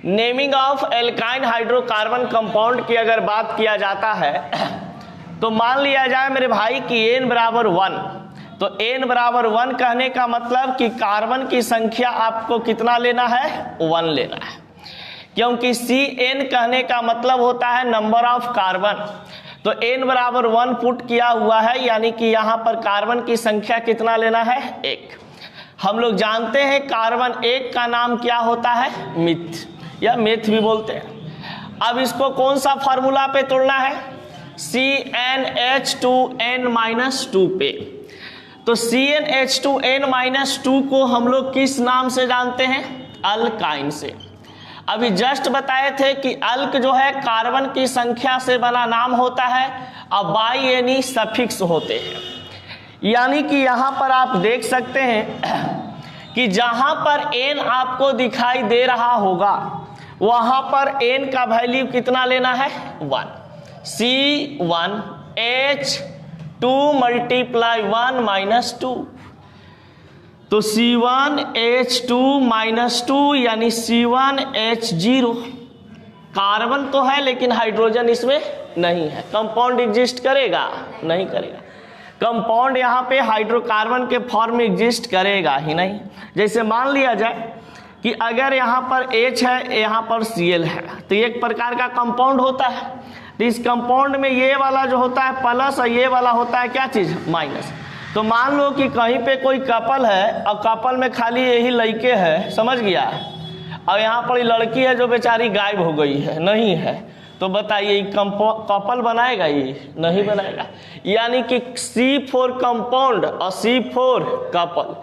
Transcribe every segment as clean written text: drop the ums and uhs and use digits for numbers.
Naming of alkyne hydrocarbon compound की अगर बात किया जाता है तो मान लिया जाए मेरे भाई कि n बराबर 1, तो n बराबर 1 कहने का मतलब कि कार्बन की संख्या आपको कितना लेना है, 1 लेना है, क्योंकि Cn कहने का मतलब होता है नंबर ऑफ कार्बन। तो n बराबर 1 पुट किया हुआ है, यानी कि यहाँ पर कार्बन की संख्या कितना लेना है, 1। हम लोग जानते हैं कार्बन 1 का नाम क्या होता है, मिथ या मेथ भी बोलते हैं। अब इसको कौन सा फार्मूला पे तोड़ना है, CnH2n-2 पे। तो CnH2n-2 को हम लोग किस नाम से जानते हैं, अल्काइन से। अभी जस्ट बताए थे कि अल्क जो है कार्बन की संख्या से बना नाम होता है, अब बाई एनी सफिक्स होते हैं। यानी कि यहाँ पर आप देख सकते हैं कि जहाँ पर n आपको दिखाई दे रहा होगा वहाँ पर n का वैल्यू कितना लेना है, 1। C1H2 मल्टीप्लाई 1 माइनस 2, तो C1H2-2 यानी C1H0। कार्बन तो है लेकिन हाइड्रोजन इसमें नहीं है, कंपाउंड एग्जिस्ट करेगा, नहीं करेगा। कंपाउंड यहाँ पे हाइड्रोकार्बन के फॉर्म में एग्जिस्ट करेगा ही नहीं। जैसे मान लिया जाए कि अगर यहाँ पर H है, यहाँ पर Cl है, तो एक प्रकार का कंपाउंड होता है। तो इस कंपाउंड में ये वाला जो होता है प्लस और ये वाला होता है क्या चीज, माइनस। तो मान लो कि कहीं पे कोई कपल है और कपल में खाली यही लड़के है, समझ गया, और यहाँ पर लड़की है जो बेचारी गायब हो गई है, नहीं है, तो बताइए कपल बनाएगा, ये नहीं बनाएगा। यानी कि C4 कंपाउंड और C4 कपल,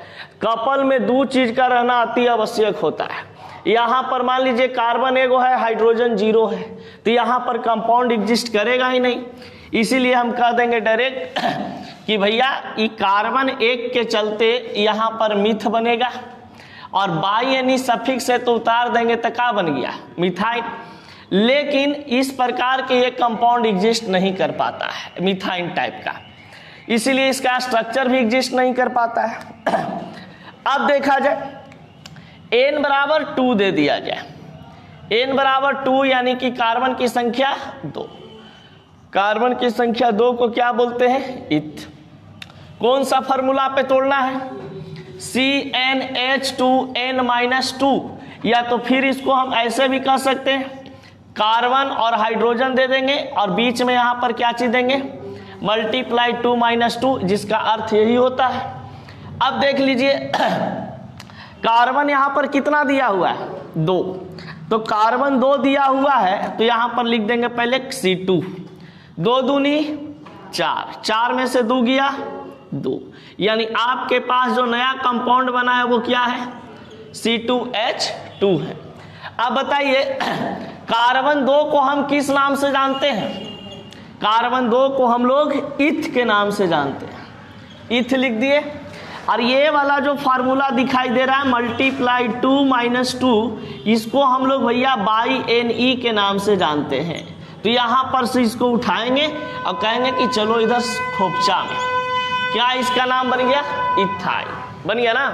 कपल में दो चीज का रहना अति आवश्यक होता है। यहाँ पर मान लीजिए कार्बन एगो है, हाइड्रोजन 0 है, तो यहाँ पर कंपाउंड एग्जिस्ट करेगा ही नहीं। इसीलिए हम कह देंगे डायरेक्ट कि भैया ये कार्बन 1 के चलते यहाँ पर मिथ बनेगा, और बाई एनी सफिक्स है तो उतार देंगे तो क्या बन गया, मिथाइल। लेकिन इस प्रकार के ये कंपाउंड एग्जिस्ट नहीं कर पाता है, मिथाइन टाइप का, इसीलिए इसका स्ट्रक्चर भी एग्जिस्ट नहीं कर पाता है। अब देखा जाए n बराबर 2 दे दिया जाए, n बराबर 2 यानी कि कार्बन की संख्या 2। कार्बन की संख्या 2 को क्या बोलते हैं, इथ। कौन सा फार्मूला पे तोड़ना है, CnH2n-2, या तो फिर इसको हम ऐसे भी कह सकते हैं, कार्बन और हाइड्रोजन दे देंगे और बीच में यहाँ पर क्या चीज देंगे, मल्टीप्लाई 2-2, जिसका अर्थ यही होता है। अब देख लीजिए कार्बन यहाँ पर कितना दिया हुआ है, 2, तो कार्बन 2 दिया हुआ है, तो यहाँ पर लिख देंगे पहले C2, 2 दूनी 4, 4 में से 2 गया 2, यानी आपके पास जो नया कंपाउंड बना है वो क्या है, C2H2 है। अब बताइए कार्बन 2 को हम किस नाम से जानते हैं, कार्बन 2 को हम लोग इथ के नाम से जानते हैं, इथ लिख दिए। और ये वाला जो फार्मूला दिखाई दे रहा है मल्टीप्लाई 2-2, इसको हम लोग भैया बाई NE के नाम से जानते हैं। तो यहाँ पर से इसको उठाएंगे और कहेंगे कि चलो इधर खोपचा में, क्या इसका नाम बन गया, इथाइल बन गया ना।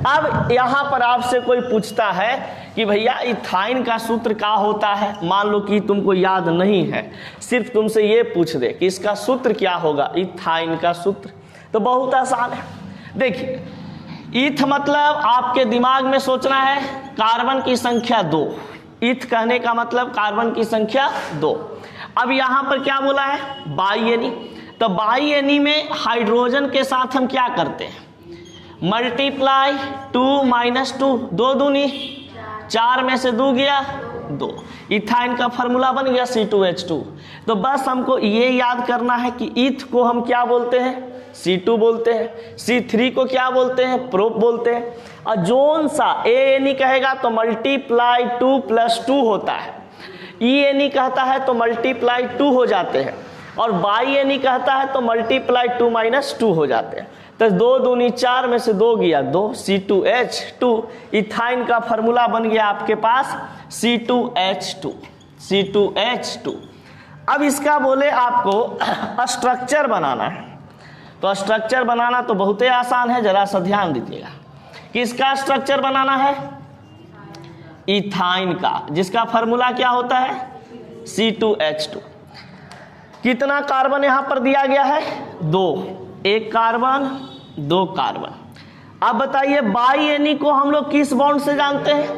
अब यहाँ पर आपसे कोई पूछता है कि भैया इथाइन का सूत्र क्या होता है, मान लो कि तुमको याद नहीं है, सिर्फ तुमसे ये पूछ दे कि इसका सूत्र क्या होगा, इथाइन का सूत्र, तो बहुत आसान है। देखिए इथ मतलब आपके दिमाग में सोचना है कार्बन की संख्या 2, इथ कहने का मतलब कार्बन की संख्या 2। अब यहाँ पर क्या बोला है, बाई एनी, तो बाई एनी में हाइड्रोजन के साथ हम क्या करते हैं, मल्टीप्लाई 2-2, 2 दूनी 4 में से 2 गया 2, इथाइन का फार्मूला बन गया C2H2। तो बस हमको ये याद करना है कि इथ को हम क्या बोलते हैं, C2 बोलते हैं, C3 को क्या बोलते हैं, प्रोप बोलते हैं, और जोन सा ANE कहेगा तो मल्टीप्लाई 2+2 होता है, ENE कहता है तो मल्टीप्लाई 2 हो जाते हैं, और बाई एनी कहता है तो मल्टीप्लाई 2-2 हो जाते हैं। तो 2 दूनी 4 में से 2 गया 2, C2H2, इथाइन का फार्मूला बन गया आपके पास C2H2, C2H2। अब इसका बोले आपको स्ट्रक्चर बनाना है, तो स्ट्रक्चर बनाना तो बहुत ही आसान है, जरा सा ध्यान दीजिएगा कि इसका स्ट्रक्चर बनाना है इथाइन का, जिसका फॉर्मूला क्या होता है C2H2। कितना कार्बन यहां पर दिया गया है 2, एक कार्बन 2 कार्बन। अब बताइए बाई एनी को हम लोग किस बॉन्ड से जानते हैं,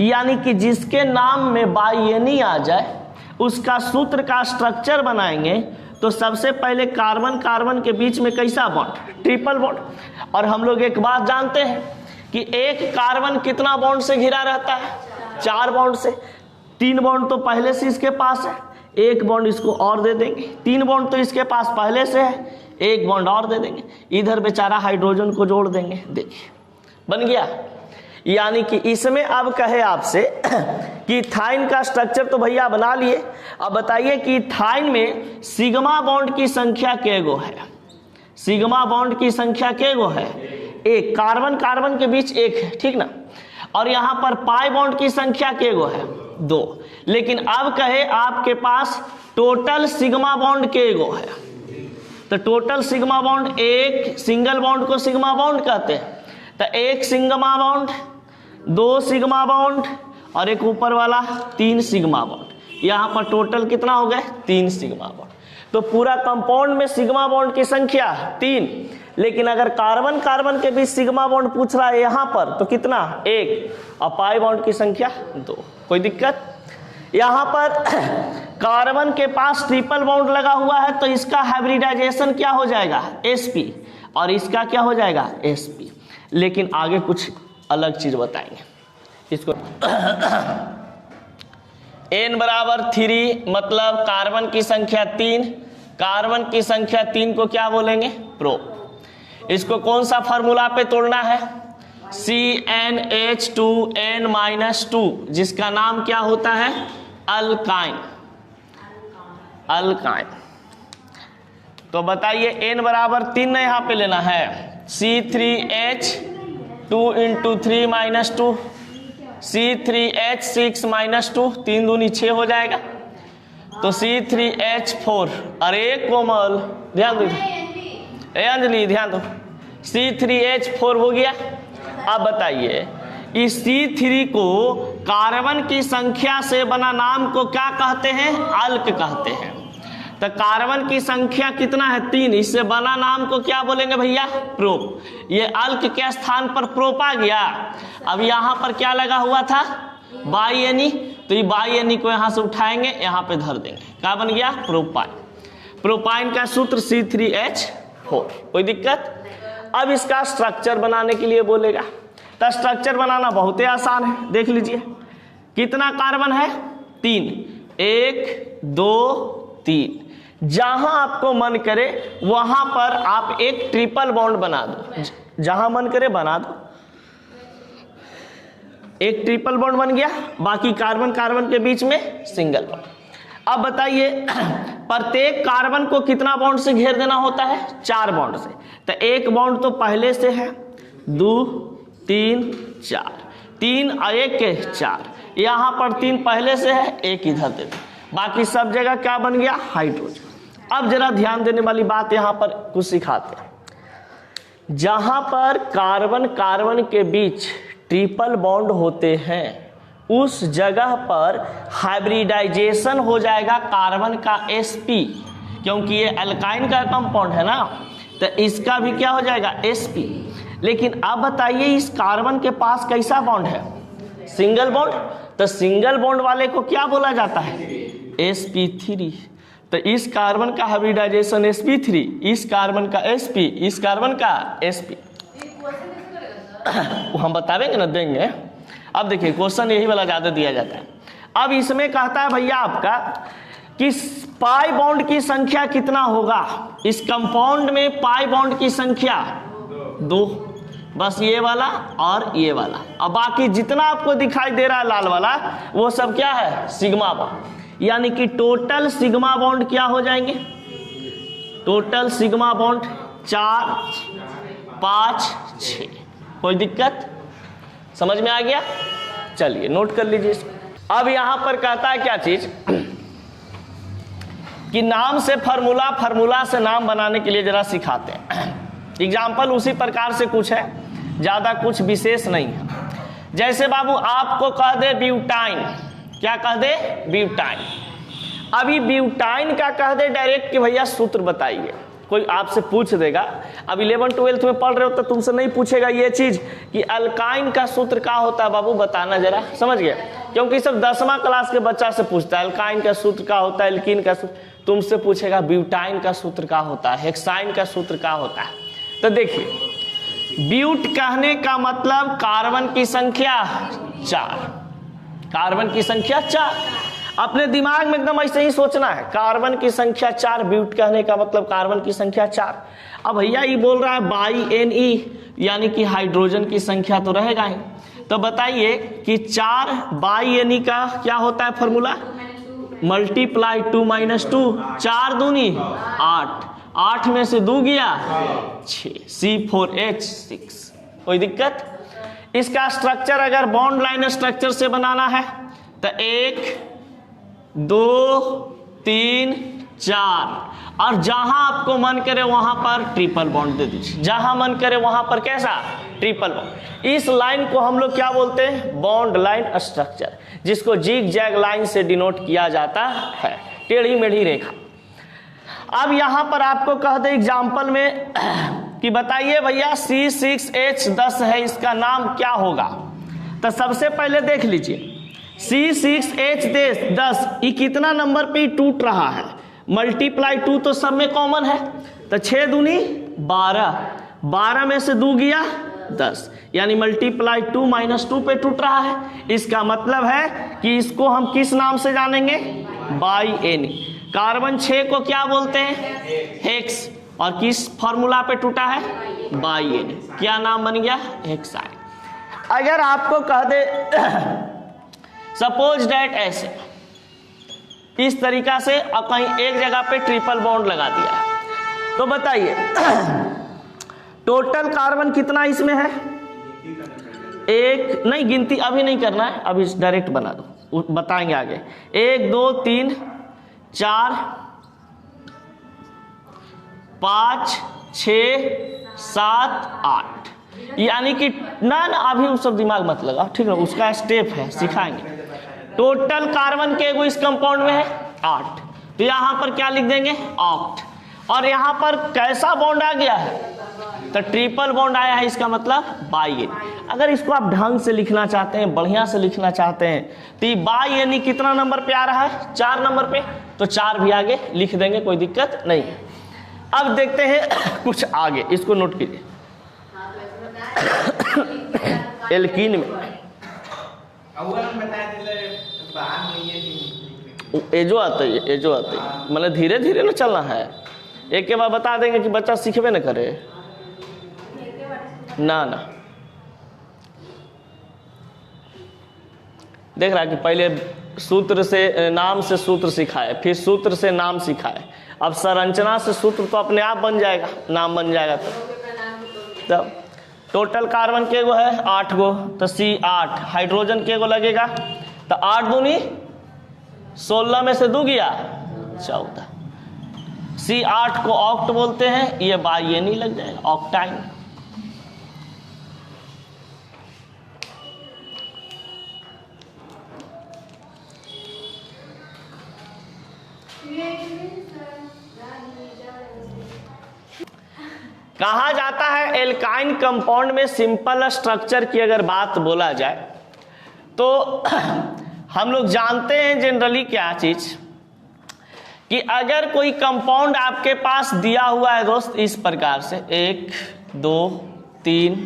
यानी कि जिसके नाम में बाई एनी आ जाए उसका सूत्र का स्ट्रक्चर बनाएंगे तो सबसे पहले कार्बन कार्बन के बीच में कैसा बॉन्ड, ट्रिपल बॉन्ड। और हम लोग एक बात जानते हैं कि एक कार्बन कितना बॉन्ड से घिरा रहता है, 4 बॉन्ड से। 3 बॉन्ड तो पहले से इसके पास है, 1 बॉन्ड इसको और दे देंगे। 3 बॉन्ड तो इसके पास पहले से है, 1 बॉन्ड और दे देंगे, इधर बेचारा हाइड्रोजन को जोड़ देंगे। देखिए बन गया। यानी कि इसमें अब कहे आपसे कि इथाइन का स्ट्रक्चर तो भैया बना लिए, अब बताइए कि इथाइन में सिग्मा बॉन्ड की संख्या केगो है, सिग्मा बॉन्ड की संख्या केगो है 1, कार्बन कार्बन के बीच 1 है, ठीक ना। और यहां पर पाई बॉन्ड की संख्या केगो है 2। लेकिन अब कहे आपके पास टोटल सिग्मा बॉन्ड केगो है, तो टोटल सिग्मा बॉन्ड, एक सिंगल बॉन्ड को सिग्मा बॉन्ड कहते हैं, तो 1 सिग्मा बॉन्ड, 2 सिग्मा बॉन्ड और एक ऊपर वाला 3 सिग्मा बॉन्ड। यहां पर टोटल कितना हो गए 3 सिग्मा बॉन्ड। तो पूरा कंपाउंड में सिग्मा बॉन्ड की संख्या 3, लेकिन अगर कार्बन कार्बन के बीच सिग्मा बॉन्ड पूछ रहा है यहां पर तो कितना 1, और पाई बॉन्ड की संख्या 2। कोई दिक्कत? यहां पर कार्बन के पास ट्रिपल बॉन्ड लगा हुआ है तो इसका हाइब्रिडाइजेशन क्या हो जाएगा sp, और इसका क्या हो जाएगा sp। लेकिन आगे कुछ अलग चीज बताएंगे इसको। n बराबर 3 मतलब कार्बन की संख्या 3, कार्बन की संख्या 3 को क्या बोलेंगे प्रो। इसको कौन सा फार्मूला पे तोड़ना है CnH2n-2, जिसका नाम क्या होता है अल्काइन, अल्काइन। तो बताइए n बराबर 3 यहाँ पे लेना है, C3H2 × 3 - 2, C3H6 - 2, 3 दूनी 6 हो जाएगा, तो C3H4। अरे कोमल ध्यान दो, अंजलि ध्यान दो, C3H4 हो गया। अब बताइए इस C3 को कार्बन की संख्या से बना नाम को क्या कहते हैं अल्क कहते हैं। तो कार्बन की संख्या कितना है 3, इससे बना नाम को क्या बोलेंगे भैया प्रोप। ये अल्क के स्थान पर प्रोप आ गया। अब यहां पर क्या लगा हुआ था बाई एनी, तो ये बाई एनी को यहां से उठाएंगे यहां पे धर देंगे, क्या बन गया प्रोपाइन। प्रोपाइन का सूत्र C3H4। कोई दिक्कत? अब इसका स्ट्रक्चर बनाने के लिए बोलेगा, तो स्ट्रक्चर बनाना बहुत ही आसान है। देख लीजिए कितना कार्बन है 3, 1 2 3। जहां आपको मन करे वहां पर आप एक ट्रिपल बॉन्ड बना दो, जहां मन करे बना दो। एक ट्रिपल बॉन्ड बन गया, बाकी कार्बन कार्बन के बीच में सिंगल बॉन्ड। अब बताइए प्रत्येक कार्बन को कितना बॉन्ड से घेर देना होता है 4 बॉन्ड से। तो एक बॉन्ड तो पहले से है 2 3 4, 3 और 1 के 4, यहां पर 3 पहले से है, 1 इधर दे दो, बाकी सब जगह क्या बन गया हाइड्रोजन। अब जरा ध्यान देने वाली बात यहां पर कुछ सिखाते हैं। जहां पर कार्बन कार्बन के बीच ट्रिपल बॉन्ड होते हैं उस जगह पर हाइब्रिडाइजेशन हो जाएगा कार्बन का sp, क्योंकि ये अल्काइन का कंपाउंड है ना, तो इसका भी क्या हो जाएगा sp। लेकिन अब बताइए इस कार्बन के पास कैसा बॉन्ड है सिंगल बॉन्ड, तो सिंगल बॉन्ड वाले को क्या बोला जाता है sp3। तो इस कार्बन का हाइब्रिडाइजेशन sp3, इस कार्बन का sp, इस कार्बन का sp। वो हम बतावेंगे ना, देंगे। अब देखिए क्वेश्चन यही वाला ज्यादा दिया जाता है। अब इसमें कहता है भैया आपका कि पाई बॉन्ड की संख्या कितना होगा इस कंपाउंड में। पाई बॉन्ड की संख्या 2, बस ये वाला और ये वाला, अब बाकी जितना आपको दिखाई दे रहा है लाल वाला वो सब क्या है सिग्मा बॉन्ड। यानी कि टोटल सिग्मा बॉन्ड क्या हो जाएंगे, टोटल सिग्मा बॉन्ड 4 5 6। कोई दिक्कत? समझ में आ गया? चलिए नोट कर लीजिए इसको। अब यहां पर कहता है क्या चीज कि नाम से फार्मूला, फार्मूला से नाम बनाने के लिए जरा सिखाते हैं। एग्जाम्पल उसी प्रकार से कुछ है, ज्यादा कुछ विशेष नहीं है। जैसे बाबू आपको कह दे ब्यूटाइन, क्या कह दे? ब्यूटाइन। अभी ब्यूटाइन का कह दे डायरेक्ट कि भैया सूत्र बताइए, कोई आपसे पूछ देगा, अब 11-12 में पढ़ रहे हो तो तुमसे नहीं पूछेगा ये चीज कि अल्काइन का सूत्र क्या होता है, बाबू बताना जरा, समझ गए? क्योंकि सब 10वां क्लास के बच्चा से पूछता है अल्काइन का सूत्र क्या होता है, एल्कीन का सूत्र, तुमसे पूछेगा ब्यूटाइन का सूत्र क्या होता है, हेक्साइन का सूत्र क्या होता है। तो देखिए, ब्यूट कहने का मतलब कार्बन की संख्या 4, कार्बन की संख्या 4। अपने दिमाग में एकदम ऐसे ही सोचना है, कार्बन की संख्या 4, ब्यूट कहने का मतलब कार्बन की संख्या 4। अब भैया ये बोल रहा है बाई Ne, यानी कि हाइड्रोजन की संख्या तो रहेगा ही। तो बताइए कि 4 बाई Ne का क्या होता है फॉर्मूला? मल्टीप्लाई 2 - 2, 4 दूनी 8, 8 में से 2 गया 6, C4H6। कोई दिक्कत? इसका स्ट्रक्चर अगर बॉन्ड लाइन स्ट्रक्चर से बनाना है तो 1 2 3 4, और जहां आपको मन करे वहां पर ट्रिपल बॉन्ड दे दीजिए, जहां मन करे वहां पर कैसा? Triple bond. इस लाइन को हम लोग क्या बोलते हैं? बॉन्ड लाइन स्ट्रक्चर, जिसको जिग जैग लाइन से डिनोट किया जाता है, टेढ़ी मेढ़ी रेखा। अब यहां पर आपको कह दे एग्जाम्पल में कि बताइए भैया C6H10 है, इसका नाम क्या होगा? तो सबसे पहले देख लीजिए C6H10 ये कितना नंबर पे टूट रहा है? मल्टीप्लाई 2 तो सब में कॉमन है, तो 6 दूनी 12, 12 में से 2 गया 10, यानी मल्टीप्लाई 2 - 2 पे टूट रहा है। इसका मतलब है कि इसको हम किस नाम से जानेंगे? By Ne। कार्बन 6 को क्या बोलते हैं? हेक्स, और किस फॉर्मूला पे टूटा है? By Ne। क्या नाम बन गया? हेक्साइन। अगर आपको कह दे सपोज डैट ऐसे, इस तरीका से और कहीं एक जगह पे ट्रिपल बॉन्ड लगा दिया, तो बताइए टोटल कार्बन कितना इसमें है? एक नहीं, गिनती अभी नहीं करना है, अभी डायरेक्ट बना दो, बताएंगे आगे। 1 2 3 4 5 6 7 8, यानी कि ना अभी वो सब दिमाग मत लगा, ठीक है, उसका स्टेप है, सिखाएंगे। टोटल कार्बन के वो इस कंपाउंड में है 8, तो यहां पर क्या लिख देंगे? ऑक्ट। और यहां पर कैसा बॉन्ड आ गया है? तो ट्रिपल बॉन्ड आया है, इसका मतलब बाई Ne। अगर इसको आप ढंग से लिखना चाहते हैं, बढ़िया से लिखना चाहते हैं, तो ये बाई Ne कितना नंबर पे आ रहा है? 4 नंबर पे, तो 4 भी आगे लिख देंगे, कोई दिक्कत नहीं। अब देखते हैं कुछ आगे, इसको नोट कीजिए। एल्कीन में एजो आता है, एजो आता है, मतलब धीरे धीरे ना चलना है, एक के बाद बता देंगे कि बच्चा सीखबे ना करे, ना ना। देख रहा है कि पहले सूत्र से नाम से सूत्र सिखाए, फिर सूत्र से नाम सिखाए, अब संरचना से सूत्र तो अपने आप बन जाएगा, नाम बन जाएगा। तब टोटल कार्बन के गो है 8 गो, तो C8, हाइड्रोजन के गो लगेगा, तो 8 दूनी 16 में से 2 गया 14, C8 को ऑक्ट बोलते हैं, ये बाई Ne लग जाएगा, ऑक्टाइन। कहा जाता है एल्काइन कंपाउंड में सिंपल स्ट्रक्चर की अगर बात बोला जाए तो हम लोग जानते हैं जनरली क्या चीज, कि अगर कोई कंपाउंड आपके पास दिया हुआ है दोस्त इस प्रकार से 1 2 3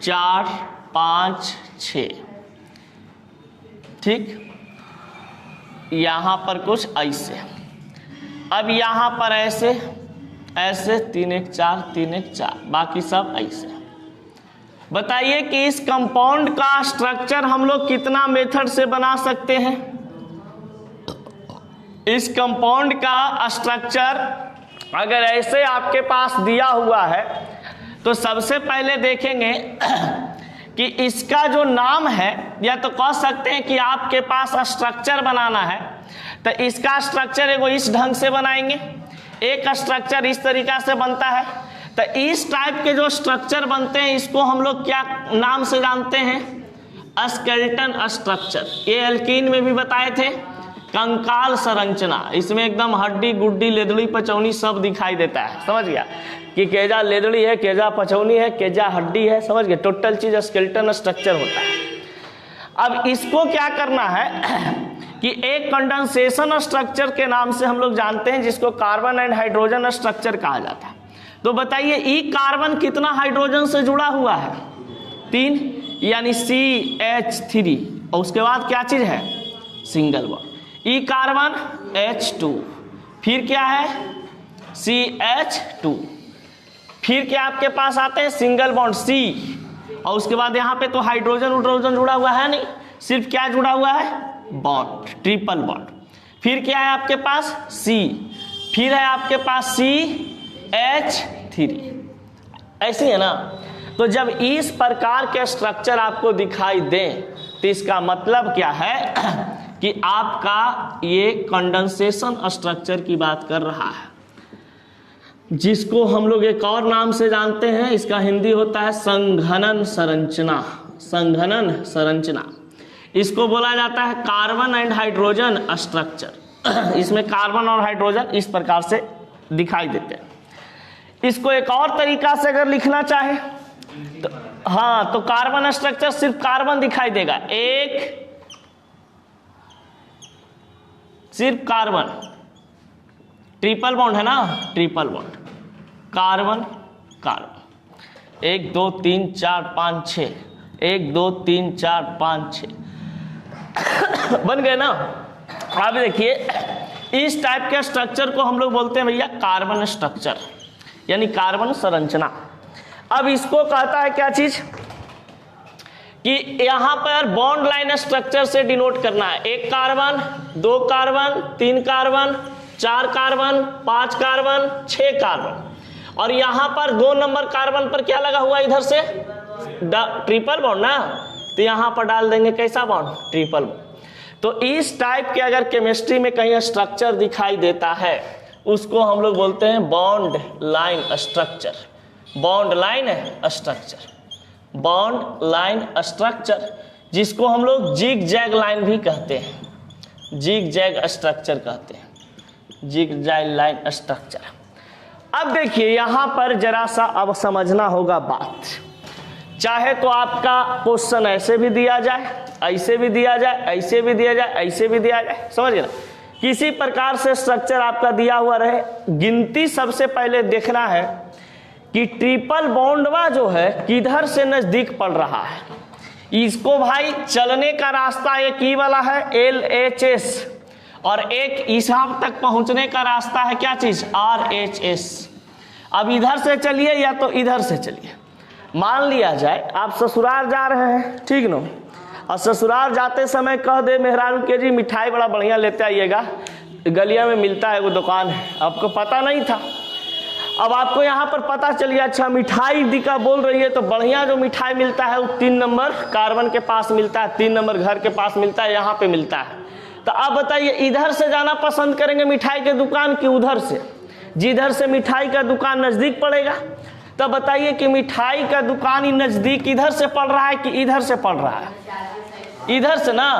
4 5 6, ठीक, यहां पर कुछ ऐसे, अब यहां पर ऐसे ऐसे 3 1 4 3 1 4, बाकी सब ऐसे। बताइए कि इस कंपाउंड का स्ट्रक्चर हम लोग कितना मेथड से बना सकते हैं? इस कंपाउंड का स्ट्रक्चर अगर ऐसे आपके पास दिया हुआ है तो सबसे पहले देखेंगे कि इसका जो नाम है, या तो कह सकते हैं कि आपके पास स्ट्रक्चर बनाना है तो इसका स्ट्रक्चर एगो इस ढंग से बनाएंगे, एक स्ट्रक्चर इस तरीका से बनता है। तो इस टाइप के जो स्ट्रक्चर बनते हैं इसको हम लोग क्या नाम से जानते हैं? स्केलेटन स्ट्रक्चर, ये एल्कीन में भी बताए थे, कंकाल संरचना, इसमें एकदम हड्डी गुड्डी लेदड़ी पचौनी सब दिखाई देता है, समझ गया कि केजा लेदड़ी है, केजा पचौनी है, केजा हड्डी है, समझ गए, टोटल चीज स्केलेटन स्ट्रक्चर होता है। अब इसको क्या करना है कि एक कंडेंसेशन स्ट्रक्चर के नाम से हम लोग जानते हैं, जिसको कार्बन एंड हाइड्रोजन स्ट्रक्चर कहा जाता है। तो बताइए ई कार्बन कितना हाइड्रोजन से जुड़ा हुआ है? 3, यानी CH3, और उसके बाद क्या चीज है? Single bond. ई कार्बन H2, फिर क्या है? CH2, फिर क्या आपके पास आते हैं? सिंगल बॉन्ड C, और उसके बाद यहाँ पे तो हाइड्रोजन जुड़ा हुआ है नहीं, सिर्फ क्या जुड़ा हुआ है? Bond, triple bond. फिर क्या है आपके पास? C, फिर है आपके पास CH3, ऐसी है ना। तो जब इस प्रकार के स्ट्रक्चर आपको दिखाई दें तो इसका मतलब क्या है कि आपका ये कंडेंसेशन स्ट्रक्चर की बात कर रहा है, जिसको हम लोग एक और नाम से जानते हैं, इसका हिंदी होता है संघनन संरचना। संघनन संरचना इसको बोला जाता है कार्बन एंड हाइड्रोजन स्ट्रक्चर। इसमें कार्बन और हाइड्रोजन इस प्रकार से दिखाई देते हैं। इसको एक और तरीका से अगर लिखना चाहे तो हाँ, तो कार्बन स्ट्रक्चर सिर्फ कार्बन दिखाई देगा, एक सिर्फ कार्बन, ट्रिपल बॉन्ड है ना, ट्रिपल बॉन्ड, कार्बन कार्बन, 1 2 3 4 5 6, 1 2 3 4 5 6 बन गए ना। अब देखिए इस टाइप के स्ट्रक्चर को हम लोग बोलते हैं भैया कार्बन स्ट्रक्चर, यानी कार्बन संरचना। अब इसको कहता है क्या चीज कि यहां पर बॉन्ड लाइन स्ट्रक्चर से डिनोट करना है, 1 carbon 2 carbon 3 carbon 4 carbon 5 carbon 6 carbon, और यहां पर 2 नंबर कार्बन पर क्या लगा हुआ? इधर से ट्रिपल बॉन्ड ना, तो यहां पर डाल देंगे कैसा बॉन्ड? Triple bond. तो इस टाइप के अगर केमिस्ट्री में कहीं स्ट्रक्चर दिखाई देता है उसको हम लोग बोलते हैं bond line structure. Bond line structure, bond line structure, जिसको हम लोग जिग जैग लाइन भी कहते हैं, जिग जैग स्ट्रक्चर कहते हैं, जिग जैग लाइन स्ट्रक्चर। अब देखिए यहां पर जरा सा अब समझना होगा बात, चाहे तो आपका क्वेश्चन ऐसे भी दिया जाए, ऐसे भी दिया जाए, ऐसे भी दिया जाए, ऐसे भी दिया जाए, समझिए ना, किसी प्रकार से स्ट्रक्चर आपका दिया हुआ रहे, गिनती सबसे पहले देखना है कि ट्रिपल बॉन्डवा जो है किधर से नजदीक पड़ रहा है। इसको भाई चलने का रास्ता एक ही वाला है LHS, और एक ईसाब तक पहुंचने का रास्ता है क्या चीज? RHS। अब इधर से चलिए या तो इधर से चलिए। मान लिया जाए आप ससुराल जा रहे हैं, ठीक ना, और ससुराल जाते समय कह दे मेहरारू के जी मिठाई बड़ा बढ़िया लेते आइएगा, गलिया में मिलता है वो दुकान है, आपको पता नहीं था। अब आपको यहाँ पर पता चलिए अच्छा मिठाई दिका बोल रही है, तो बढ़िया जो मिठाई मिलता है वो 3 नंबर कार्बन के पास मिलता है, 3 नंबर घर के पास मिलता है, यहाँ पे मिलता है। तो आप बताइए इधर से जाना पसंद करेंगे मिठाई के दुकान की उधर से? जिधर से मिठाई का दुकान नजदीक पड़ेगा। तो बताइए कि मिठाई का दुकान ही नजदीक इधर से पड़ रहा है कि इधर से पड़ रहा है? इधर से ना।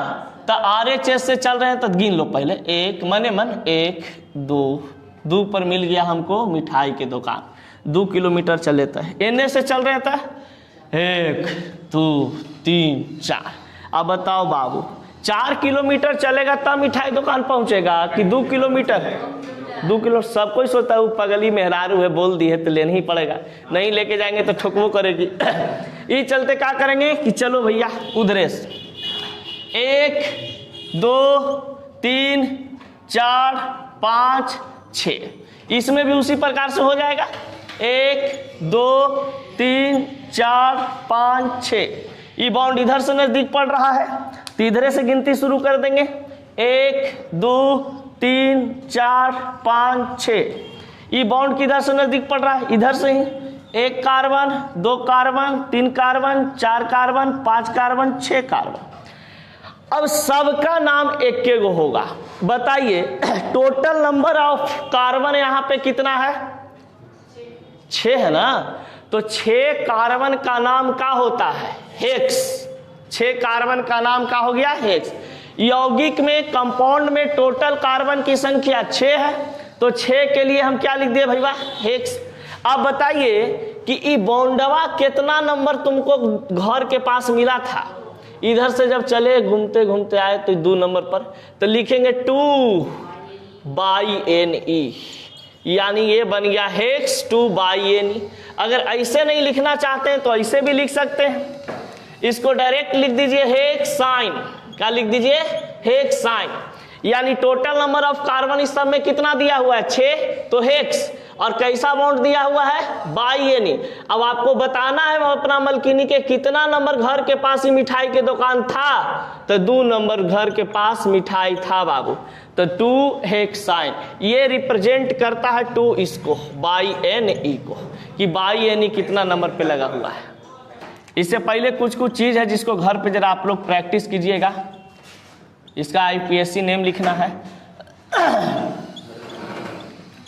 तो RHS से चल रहे हैं तो गिन लो पहले, 1 मने मन 1 2 पर मिल गया हमको मिठाई के दुकान, 2 किलोमीटर चले था। एने से चल रहे था 1 2 3 4। अब बताओ बाबू 4 किलोमीटर चलेगा तब मिठाई दुकान पहुंचेगा कि 2 किलोमीटर? 2 किलो। सब कोई सोचता है वो पगली मेहरारू है बोल दी है तो लेना ही पड़ेगा, नहीं लेके जाएंगे तो ठुकवो करेगी। ये चलते क्या करेंगे कि चलो भैया उधरे से 1 2 3 4 5 6, इसमें भी उसी प्रकार से हो जाएगा 1 2 3 4 5 6। ये बॉन्ड इधर से नजदीक पड़ रहा है तो इधरे से गिनती शुरू कर देंगे 1 2 3 4 5 6। ये बॉन्ड किधर से नजदीक पड़ रहा है? इधर से ही। 1 carbon 2 carbon 3 carbon 4 carbon 5 carbon 6 carbon. अब सबका नाम एक के गो होगा। बताइए टोटल नंबर ऑफ कार्बन यहाँ पे कितना है? 6 है ना। तो 6 कार्बन का नाम क्या होता है? हेक्स। 6 कार्बन का नाम क्या हो गया? हेक्स। यौगिक में कंपाउंड में टोटल कार्बन की संख्या 6 है, तो 6 के लिए हम क्या लिख दिए भैया? हेक्स। अब बताइए कि ई बॉन्डवा कितना नंबर तुमको घर के पास मिला था? इधर से जब चले घूमते घूमते आए तो 2 नंबर पर, तो लिखेंगे 2/Ne, यानी ये बन गया हेक्स 2/Ne। अगर ऐसे नहीं लिखना चाहते हैं तो ऐसे भी लिख सकते हैं, इसको डायरेक्ट लिख दीजिए हेक्साइन। क्या लिख दीजिए? हेक्साइन। यानी टोटल नंबर ऑफ कार्बन इस सब में कितना दिया हुआ है? 6, तो हेक्स। और कैसा बॉन्ड दिया हुआ है? बाई-एनी। अब आपको बताना है अपना मलकिनी के कितना नंबर घर के पास ही मिठाई के दुकान था, तो 2 नंबर घर के पास मिठाई था बाबू, तो 2 हेक्साइन। ये रिप्रेजेंट करता है 2 इसको बाई-एन-ई को, कि बाई-एनी कितना नंबर पे लगा हुआ है। इससे पहले कुछ चीज है जिसको घर पे जरा आप लोग प्रैक्टिस कीजिएगा। इसका IPSC नेम लिखना है।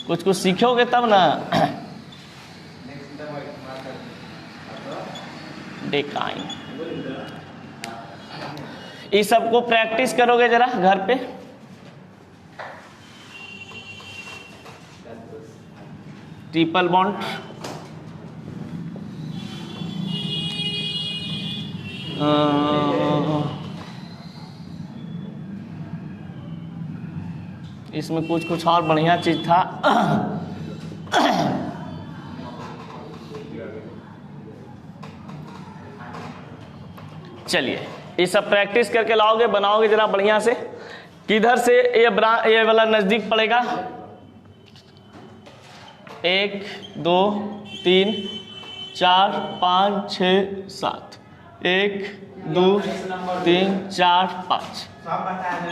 कुछ सीखोगे तब ना। डेकाइन, इस सबको प्रैक्टिस करोगे जरा घर पे। ट्रिपल बॉन्ड, इसमें कुछ और बढ़िया चीज था। चलिए ये सब प्रैक्टिस करके लाओगे, बनाओगे जरा बढ़िया से। किधर से ये वाला नजदीक पड़ेगा? 1 2 3 4 5 6 7। 1 2 3 4 5।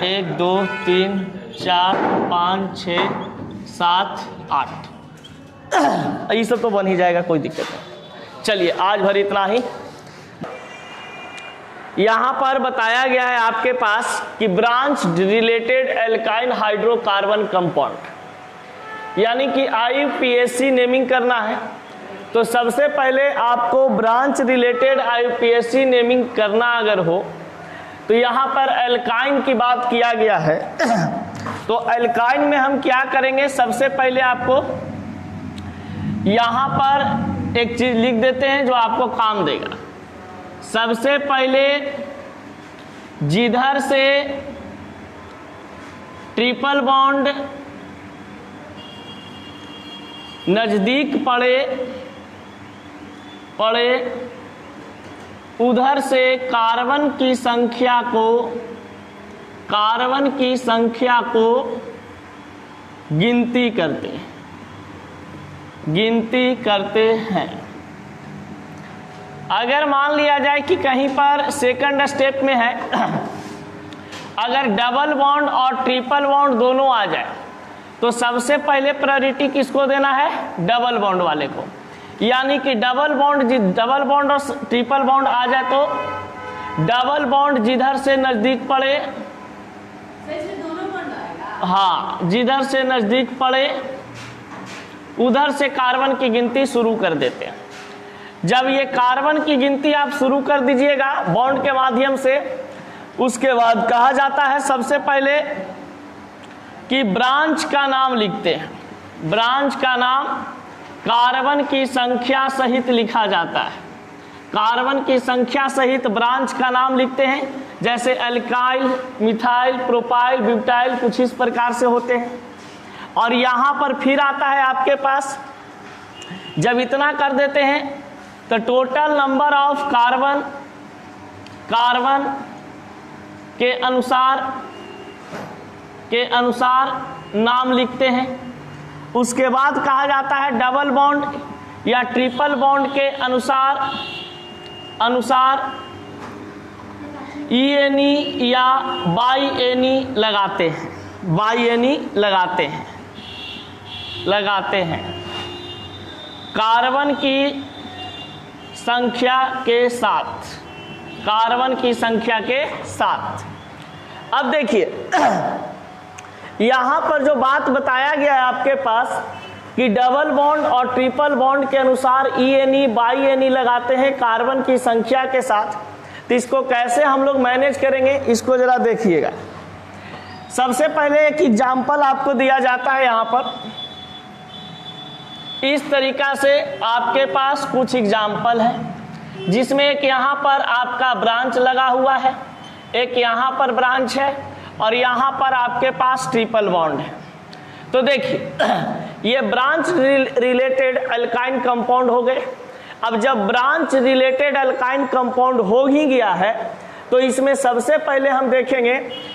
1 2 3 4 5 6 7 8। ये सब तो बन ही जाएगा, कोई दिक्कत नहीं। चलिए आज भर इतना ही। यहां पर बताया गया है आपके पास कि branch related alkyne hydrocarbon compound, यानी कि IUPAC नेमिंग करना है। तो सबसे पहले आपको ब्रांच रिलेटेड IUPAC नेमिंग करना अगर हो तो यहाँ पर एल्काइन की बात किया गया है। तो एल्काइन में हम क्या करेंगे? सबसे पहले आपको यहाँ पर एक चीज लिख देते हैं जो आपको काम देगा। सबसे पहले जिधर से ट्रिपल बॉन्ड नजदीक पड़े उधर से कार्बन की संख्या को गिनती करते हैं। अगर मान लिया जाए कि कहीं पर सेकंड स्टेप में है, अगर डबल बॉन्ड और ट्रिपल बॉन्ड दोनों आ जाए तो सबसे पहले प्रायोरिटी किसको देना है? डबल बॉन्ड वाले को। यानी कि डबल बॉन्ड और ट्रिपल बॉन्ड आ जाए तो डबल बॉन्ड जिधर से नजदीक पड़े, हाँ जिधर से नजदीक पड़े उधर से कार्बन की गिनती शुरू कर देते हैं। जब ये कार्बन की गिनती आप शुरू कर दीजिएगा बॉन्ड के माध्यम से, उसके बाद कहा जाता है सबसे पहले कि ब्रांच का नाम लिखते हैं। ब्रांच का नाम कार्बन की संख्या सहित लिखा जाता है। कार्बन की संख्या सहित ब्रांच का नाम लिखते हैं, जैसे एल्काइल, मिथाइल, प्रोपाइल, ब्यूटाइल, कुछ इस प्रकार से होते हैं। और यहाँ पर फिर आता है आपके पास, जब इतना कर देते हैं तो टोटल नंबर ऑफ कार्बन के अनुसार नाम लिखते हैं। उसके बाद कहा जाता है डबल बॉन्ड या ट्रिपल बॉन्ड के अनुसार ENE या बाई-एनी लगाते हैं कार्बन की संख्या के साथ। अब देखिए यहां पर जो बात बताया गया है आपके पास कि डबल बॉन्ड और ट्रिपल बॉन्ड के अनुसार ENE बाई-एनी लगाते हैं कार्बन की संख्या के साथ। तो इसको कैसे हम लोग मैनेज करेंगे, इसको जरा देखिएगा। सबसे पहले एक एग्जाम्पल आपको दिया जाता है यहाँ पर, इस तरीका से आपके पास कुछ एग्जाम्पल है जिसमें एक यहाँ पर आपका ब्रांच लगा हुआ है, एक यहाँ पर ब्रांच है और यहाँ पर आपके पास ट्रिपल बॉन्ड है। तो देखिए ये ब्रांच रिलेटेड अल्काइन कंपाउंड हो गए। अब जब ब्रांच रिलेटेड अल्काइन कंपाउंड हो ही गया है तो इसमें सबसे पहले हम देखेंगे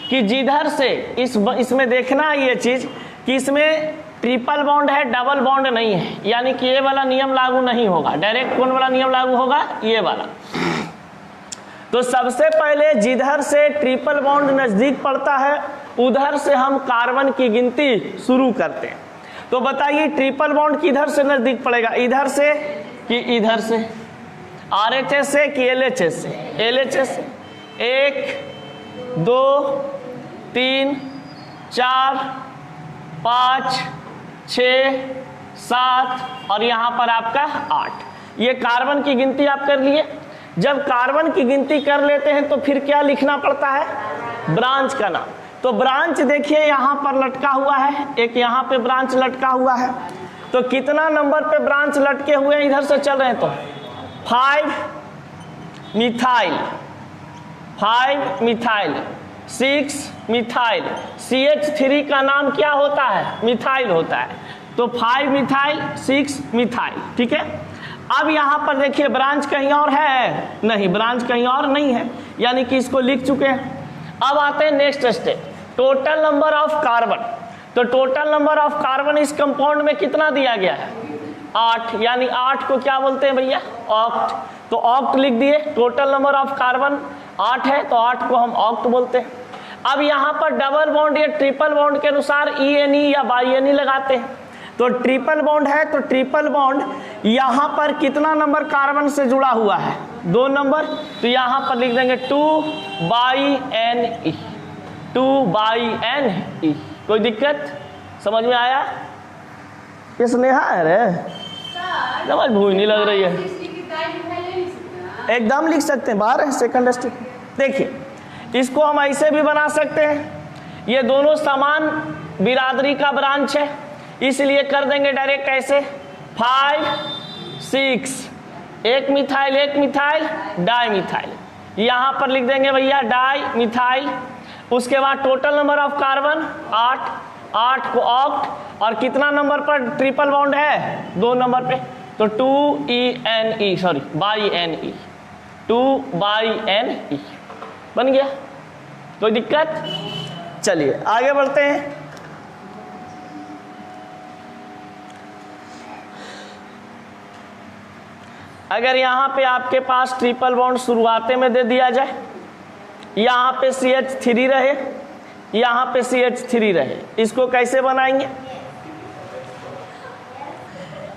कि जिधर से इसमें देखना है ये चीज कि इसमें ट्रिपल बॉन्ड है, डबल बॉन्ड नहीं है, यानी कि ये वाला नियम लागू नहीं होगा। डायरेक्ट कौन वाला नियम लागू होगा, ये वाला। तो सबसे पहले जिधर से ट्रिपल बॉन्ड नजदीक पड़ता है उधर से हम कार्बन की गिनती शुरू करते हैं। तो बताइए ट्रिपल बॉन्ड किधर से नजदीक पड़ेगा, इधर से कि इधर से, RHS से कि LHS से, LHS से। 1 2 3 4 5 6 7 और यहाँ पर आपका 8। ये कार्बन की गिनती आप कर लिए। जब कार्बन की गिनती कर लेते हैं तो फिर क्या लिखना पड़ता है, ब्रांच का नाम। तो ब्रांच देखिए यहाँ पर लटका हुआ है, एक यहाँ पे ब्रांच लटका हुआ है। तो कितना नंबर पे ब्रांच लटके हुए हैं, इधर से चल रहे हैं तो 5 मिथाइल, 5 मिथाइल, 6 मिथाइल। CH3 का नाम क्या होता है, मिथाइल होता है। तो 5 मिथाइल 6 मिथाइल, ठीक है। अब यहाँ पर देखिए ब्रांच कहीं और है, नहीं ब्रांच कहीं और नहीं है, यानी कि इसको लिख चुके हैं। अब आते हैं next step, total number of carbon. तो टोटल नंबर ऑफ कार्बन इस कंपाउंड में कितना दिया गया है, 8, यानी 8 को क्या बोलते हैं भैया, ऑक्ट। तो ऑक्ट लिख दिए। टोटल नंबर ऑफ कार्बन 8 है तो 8 को हम ऑक्ट बोलते हैं। अब यहाँ पर डबल बॉन्ड या ट्रिपल बॉन्ड के अनुसार ENE या BiNE लगाते हैं। तो ट्रिपल बॉन्ड है तो ट्रिपल बॉन्ड यहाँ पर कितना नंबर कार्बन से जुड़ा हुआ है, 2 नंबर। तो यहाँ पर लिख देंगे 2BiNE, 2BiNE। कोई दिक्कत समझ में आया, ये स्नेहा है रे, समझ भूल नहीं लग रही है, एकदम लिख सकते हैं, बाहर है सेकंड स्टेप। देखिए इसको हम ऐसे भी बना सकते हैं, ये दोनों समान बिरादरी का ब्रांच है इसलिए कर देंगे डायरेक्ट ऐसे 5 6, एक मिथाइल डाई मिथाइल। यहाँ पर लिख देंगे भैया डाई मिथाइल। उसके बाद टोटल नंबर ऑफ कार्बन 8 को ऑक्ट, और कितना नंबर पर ट्रिपल बॉन्ड है, 2 नंबर पे। तो 2ENE, सॉरी BiNE, 2BiNE बन गया। कोई दिक्कत, चलिए आगे बढ़ते हैं। अगर यहाँ पे आपके पास ट्रिपल बॉन्ड शुरुआते में दे दिया जाए, यहाँ पे CH3 रहे, यहाँ पे CH3 रहे, इसको कैसे बनाएंगे,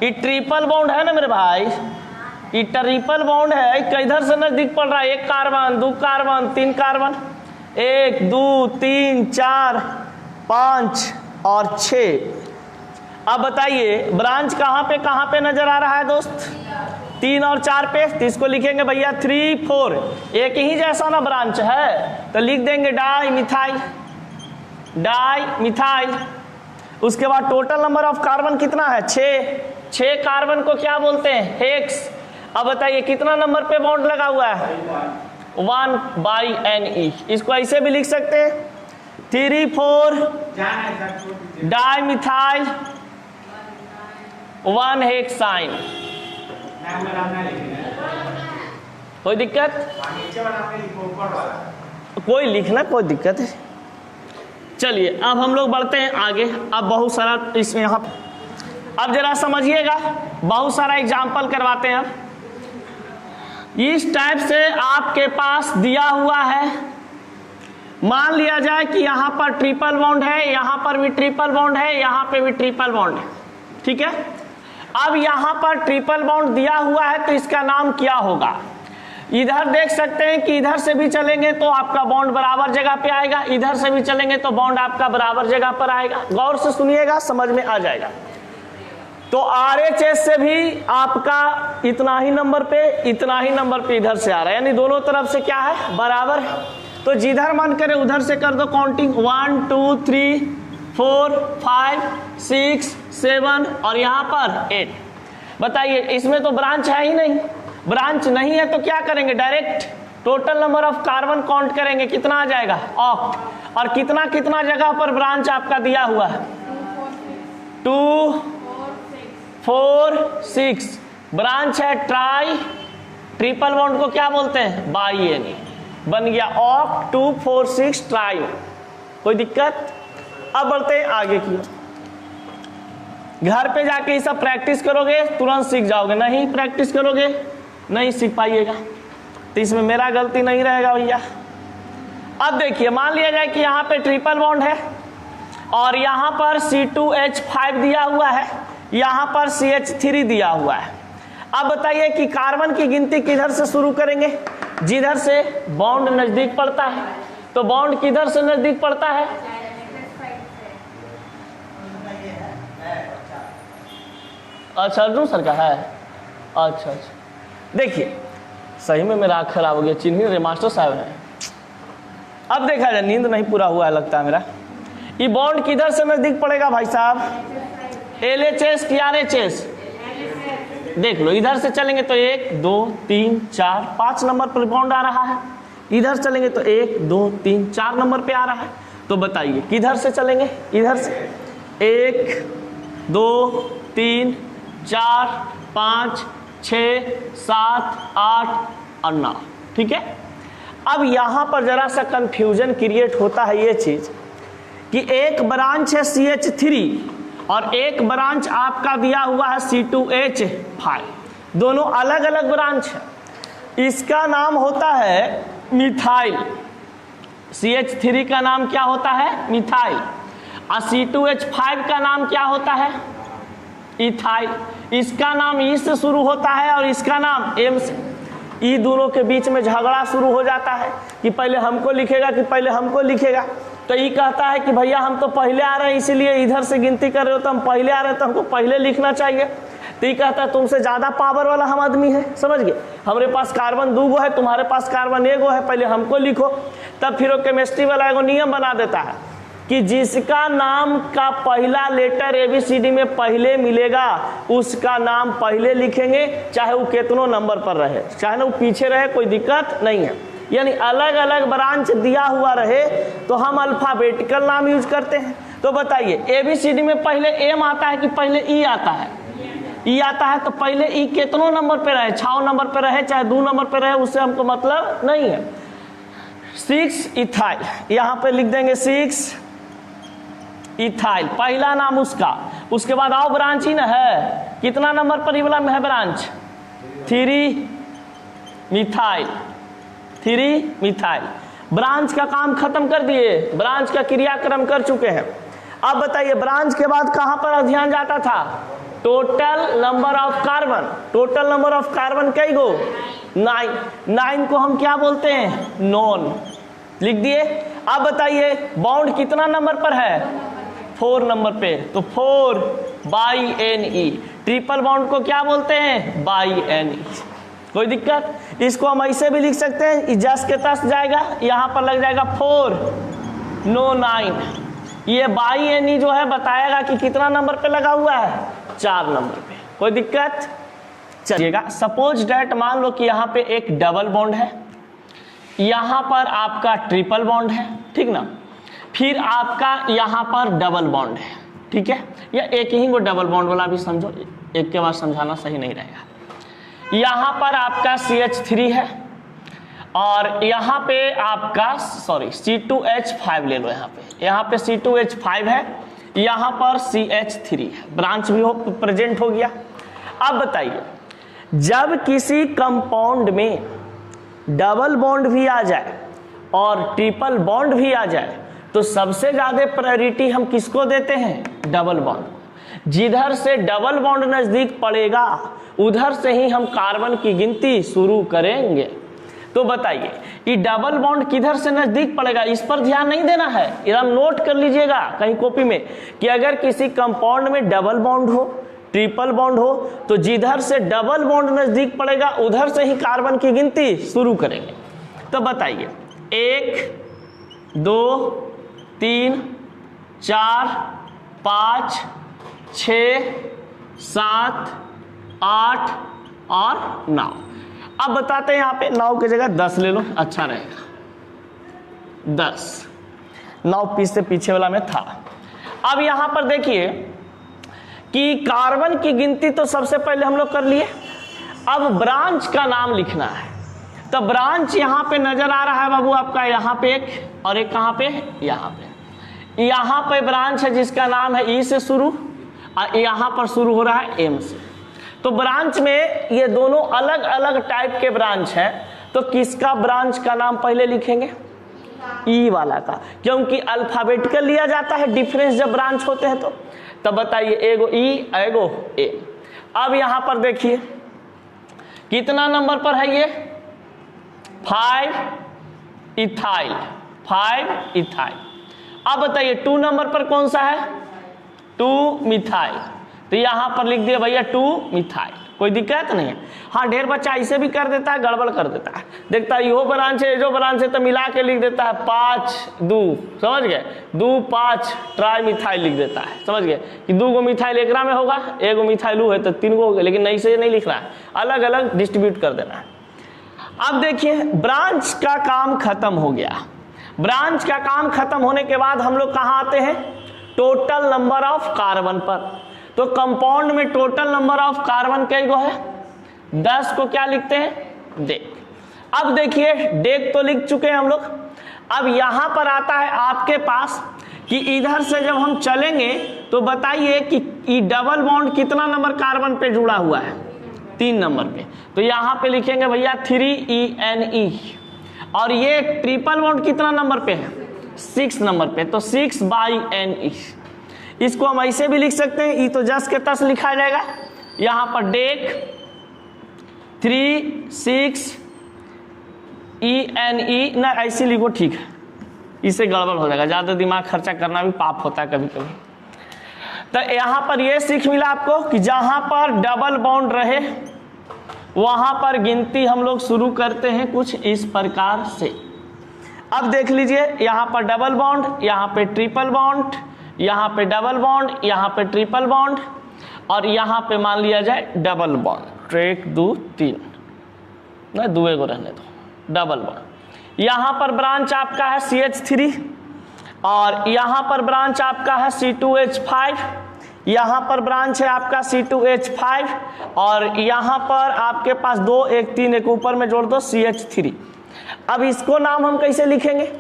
ये ट्रिपल बॉन्ड है ना मेरे भाई, ये ट्रिपल बॉन्ड है, किधर से नजदीक पड़ रहा है, 1 कार्बन 2 कार्बन 3 कार्बन, 1 2 3 4 5 और 6। अब बताइए ब्रांच कहाँ पे नजर आ रहा है दोस्त, 3 और 4 पे। तो इसको लिखेंगे भैया 3 4, एक ही जैसा ना ब्रांच है तो लिख देंगे डाई मिथाइल। उसके बाद टोटल नंबर ऑफ कार्बन कितना है, 6 कार्बन को क्या बोलते हैं, हेक्स। अब बताइए कितना नंबर पे बॉन्ड लगा हुआ है, 1BiNE। इसको ऐसे भी लिख सकते हैं 3 4 डाई मिथाइल 1 हेक्साइन। कोई दिक्कत, कोई लिखना कोई दिक्कत है। चलिए अब हम लोग बढ़ते हैं आगे। अब बहुत सारा इसमें यहाँ, अब जरा समझिएगा, बहुत सारा एग्जाम्पल करवाते हैं। अब इस टाइप से आपके पास दिया हुआ है, मान लिया जाए कि यहाँ पर ट्रिपल बॉन्ड है, यहाँ पर भी ट्रिपल बॉन्ड है, यहाँ पे भी ट्रिपल बॉन्ड है, ठीक है। अब यहाँ पर ट्रिपल बॉन्ड दिया हुआ है तो इसका नाम क्या होगा, इधर देख सकते हैं कि इधर से भी चलेंगे तो आपका बॉन्ड बराबर जगह पे आएगा, इधर से भी चलेंगे तो बॉन्ड आपका बराबर जगह पर आएगा। गौर से सुनिएगा, समझ में आ जाएगा। तो RHS से भी आपका इतना ही नंबर पे, इतना ही नंबर पे इधर से आ रहा है, यानी दोनों तरफ से क्या है, बराबर है। तो जिधर मन करे उधर से कर दो काउंटिंग, 1 2 3 4 5 6 7 और यहाँ पर 8। बताइए इसमें तो ब्रांच है ही नहीं, ब्रांच नहीं है तो क्या करेंगे, direct total number of carbon count करेंगे, कितना आ जाएगा, ऑक्ट। और कितना कितना जगह पर ब्रांच आपका दिया हुआ है, 2 4 6 ब्रांच है। ट्राई ट्रिपल बॉन्ड को क्या बोलते हैं, बाई एनी, बन गया ऑक्ट 2 4 6 ट्राई। कोई दिक्कत? अब बढ़ते हैं आगे की। घर पे जाके ये सब प्रैक्टिस करोगे तुरंत सीख जाओगे, नहीं प्रैक्टिस करोगे नहीं सीख पाइएगा। तो इसमें मेरा गलती नहीं रहेगा भैया। अब देखिए मान लिया जाए कि यहाँ पे ट्रिपल बॉन्ड है और यहाँ पर C2H5 दिया हुआ है, यहाँ पर CH3 दिया हुआ है। अब बताइए कि कार्बन की गिनती किधर से शुरू करेंगे, जिधर से बॉन्ड नजदीक पड़ता है। तो बॉन्ड किधर से नजदीक पड़ता है, अच्छा अर्जुन सर का है, अच्छा अच्छा। देखिए सही में मेरा आँख खराब हो गया, चिन्ह रे मास्टर साहब है। अब देखा जाए, नींद नहीं पूरा हुआ है लगता है मेरा। ये बॉन्ड किधर से नजदीक पड़ेगा भाई साहब, LHS की RHS, देख लो इधर से चलेंगे तो 1 2 3 4 5 नंबर पर बॉन्ड आ रहा है, इधर चलेंगे तो 1 2 3 4 नंबर पे आ रहा है। तो बताइए किधर से चलेंगे, इधर से 1 2 3 4 5 6 7 8 और 9, ठीक है। अब यहां पर जरा सा कंफ्यूजन क्रिएट होता है ये चीज कि एक ब्रांच है CH3 और एक ब्रांच आपका दिया हुआ है C2H5, दोनों अलग अलग ब्रांच है। इसका नाम होता है मिथाइल, CH3 का नाम क्या होता है, मिथाइल, और C2H5 का नाम क्या होता है, इथाइल। इसका नाम ई से शुरू होता है और इसका नाम एम से। ई दोनों के बीच में झगड़ा शुरू हो जाता है कि पहले हमको लिखेगा कि पहले हमको लिखेगा। तो ये कहता है कि भैया हम तो पहले आ रहे हैं, इसीलिए इधर से गिनती कर रहे हो तो हम पहले आ रहे हैं तो हमको पहले लिखना चाहिए। तो ये कहता है तुमसे ज़्यादा पावर वाला हम आदमी है, समझ गए, हमारे पास कार्बन 2 गो है, तुम्हारे पास कार्बन 1 गो है, पहले हमको लिखो। तब फिर वो केमिस्ट्री वाला एगो नियम बना देता है कि जिसका नाम का पहला लेटर ABCD में पहले मिलेगा उसका नाम पहले लिखेंगे, चाहे वो कितनों नंबर पर रहे, चाहे ना वो पीछे रहे, कोई दिक्कत नहीं है। यानी अलग अलग ब्रांच दिया हुआ रहे तो हम अल्फाबेटिकल नाम यूज करते हैं। तो बताइए ABCD में पहले M आता है कि पहले E आता है, E आता है, तो पहले E कितनों नंबर पे रहे, 6 नंबर पे रहे चाहे 2 नंबर पे रहे, उससे हमको मतलब नहीं है। 6 इथाइल, यहाँ पे लिख देंगे 6 इथाइल, पहला नाम उसका। उसके बाद आओ ब्रांच ही ना है, कितना नंबर पर ये वाला में है ब्रांच, 3 मिथाइल, 3 मिथाइल। ब्रांच का काम खत्म कर दिए, ब्रांच का क्रियाक्रम कर चुके हैं। अब बताइए ब्रांच के बाद कहां पर ध्यान जाता था, total number of carbon. Total number of carbon कई गो, 9। 9 को हम क्या बोलते हैं, नॉन, लिख दिए। अब बताइए बॉन्ड कितना नंबर पर है, 4 नंबर पे, तो 4 बाई NE। ट्रिपल बॉन्ड को क्या बोलते हैं, बाई NE। कोई दिक्कत? इसको हम ऐसे भी लिख सकते हैं, जस के तस जाएगा, यहाँ पर लग जाएगा 4 नो 9। ये बाई NE जो है बताएगा कि कितना नंबर पे लगा हुआ है, 4 नंबर पे। कोई दिक्कत? चलिएगा सपोज डैट मान लो कि यहाँ पे एक डबल बॉन्ड है, यहाँ पर आपका ट्रिपल बॉन्ड है, ठीक ना, फिर आपका यहाँ पर डबल बॉन्ड है, ठीक है, या एक ही को डबल बॉन्ड वाला भी समझो, एक के बाद समझाना सही नहीं रहेगा। यहाँ पर आपका CH3 है और यहाँ पे आपका C2H5 ले लो, यहाँ पे C2H5 है, यहाँ पर CH3 है, ब्रांच भी प्रेजेंट हो गया। अब बताइए जब किसी कंपाउंड में डबल बॉन्ड भी आ जाए और ट्रिपल बॉन्ड भी आ जाए तो सबसे ज्यादा प्रायोरिटी हम किसको देते हैं, डबल बॉन्ड। जिधर से डबल बॉन्ड नजदीक पड़ेगा उधर से ही हम कार्बन की गिनती शुरू करेंगे। तो बताइए ये डबल बॉन्ड किधर से नजदीक पड़ेगा, इस पर ध्यान नहीं देना है, एकदम नोट कर लीजिएगा कहीं कॉपी में कि अगर किसी कंपाउंड में डबल बॉन्ड हो, ट्रिपल बॉन्ड हो तो जिधर से डबल बॉन्ड नजदीक पड़ेगा उधर से ही कार्बन की गिनती शुरू करेंगे। तो बताइए 1 2 3 4 5 6 7 8 और 9। अब बताते हैं यहाँ पे 9 की जगह 10 ले लो, अच्छा रहेगा। 10 9 पीस से पीछे वाला में था। अब यहां पर देखिए कि कार्बन की गिनती तो सबसे पहले हम लोग कर लिए, अब ब्रांच का नाम लिखना है। तो ब्रांच यहां पे नजर आ रहा है बाबू आपका, यहां पे एक और एक कहां पे, यहां पे ब्रांच है जिसका नाम है ई से शुरू और यहां पर शुरू हो रहा है एम से। तो ब्रांच में ये दोनों अलग अलग टाइप के ब्रांच हैं, तो किसका ब्रांच का नाम पहले लिखेंगे, ई वाला का, क्योंकि अल्फाबेटिकल लिया जाता है डिफरेंस जब ब्रांच होते हैं तो। तब बताइए एगो ई एगो ए। अब यहां पर देखिए कितना नंबर पर है ये, 5 इथाइल, 5 इथाइल। अब बताइए 2 नंबर पर कौन सा है, 2 मिथाइल। तो यहां पर लिख दिया भैया 2 मिथाइल, कोई दिक्कत नहीं है। हाँ ढेर बच्चा ऐसे भी कर देता है, गड़बड़ कर देता है, देखता है यो ब्रांच है जो ब्रांच है तो मिला के लिख देता है 5 2, समझ गए, 2 5 ट्राई मिथाइल लिख देता है, समझ गए कि 2 गो मिथाइल एकरा में होगा, 1 गो मिथाइल है तो 3 गो हो गए, लेकिन नहीं से नहीं लिखना है, अलग अलग डिस्ट्रीब्यूट कर देना है। अब देखिए ब्रांच का काम खत्म हो गया। ब्रांच का काम खत्म होने के बाद हम लोग कहाँ आते हैं, टोटल नंबर ऑफ कार्बन पर। तो कंपाउंड में टोटल नंबर ऑफ कार्बन कई गो है, 10 को क्या लिखते हैं, डेक। अब देखिए डेक तो लिख चुके हैं हम लोग। अब यहां पर आता है आपके पास कि इधर से जब हम चलेंगे तो बताइए कि ई डबल बॉन्ड कितना नंबर कार्बन पे जुड़ा हुआ है, 3 नंबर पे। तो यहां पे लिखेंगे भैया 3ENE। और ये ट्रिपल बॉन्ड कितना नंबर पे है, 6 नंबर पे, तो 6/Ne। इसको हम ऐसे भी लिख सकते हैं, ई तो जस के तस लिखा जाएगा। यहां पर डेक 3 6 ENE ना ऐसे लिखो, ठीक है, इससे गड़बड़ हो जाएगा, ज्यादा दिमाग खर्चा करना भी पाप होता है कभी कभी। तो यहां पर यह सीख मिला आपको कि जहां पर डबल बॉन्ड रहे वहां पर गिनती हम लोग शुरू करते हैं कुछ इस प्रकार से। अब देख लीजिए यहां पर डबल बॉन्ड, यहां पे ट्रिपल बॉन्ड, यहां पे डबल बॉन्ड, यहां पे ट्रिपल बॉन्ड और यहां पे मान लिया जाए डबल बॉन्ड, 1 2 3 ना, 2 को रहने दो, डबल बॉन्ड। यहां पर ब्रांच आपका है CH3 और यहां पर ब्रांच आपका है C2H5, यहां पर ब्रांच है आपका C2H5 और यहां पर आपके पास 2 1 3 एक ऊपर में जोड़ दो CH3। अब इसको नाम हम कैसे लिखेंगे,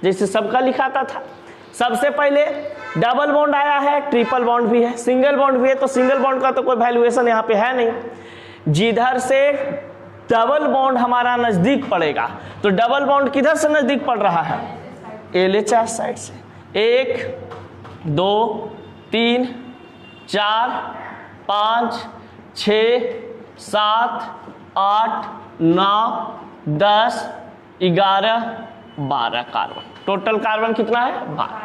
जैसे सबका लिखाता था। सबसे पहले डबल बॉन्ड आया है, ट्रिपल बॉन्ड भी है, सिंगल बॉन्ड भी है, तो सिंगल बॉन्ड का तो कोई वैल्यूएशन यहाँ पे है नहीं। जिधर से डबल बॉन्ड हमारा नजदीक पड़ेगा, तो डबल बॉन्ड किधर से नजदीक पड़ रहा है, LHR साइड से। 1 2 3 4 5 6 7 8 9 10 11 12 कार्बन, टोटल कार्बन कितना है, 12।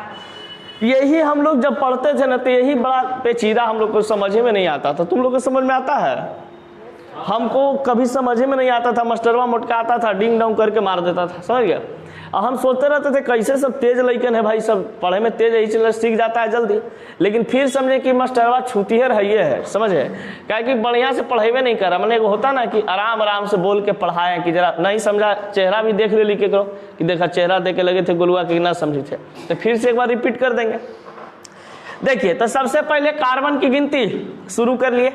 यही हम लोग जब पढ़ते थे ना तो यही बड़ा पेचीदा हम लोग को समझ में नहीं आता था। तुम लोग को समझ में आता है, हमको कभी समझ में नहीं आता था। मास्टरवा मोटका आता था, डिंग डोंग करके मार देता था, समझ गया। और हम सोचते रहते थे कैसे सब तेज लड़कन है भाई, सब पढ़े में तेज है, सीख जाता है जल्दी। लेकिन फिर समझे कि मास्टरवा छूतिहर है, ये है, समझे, क्या कि बढ़िया से पढ़ेबे नहीं करा। मैंने होता ना कि आराम आराम से बोल के पढ़ाएं कि जरा नहीं समझा चेहरा भी देख ले लिख के करो कि देखा चेहरा देख के लगे थे गुलुआ कि ना समझे थे, तो फिर से एक बार रिपीट कर देंगे। देखिए तो सबसे पहले कार्बन की गिनती शुरू कर लिए।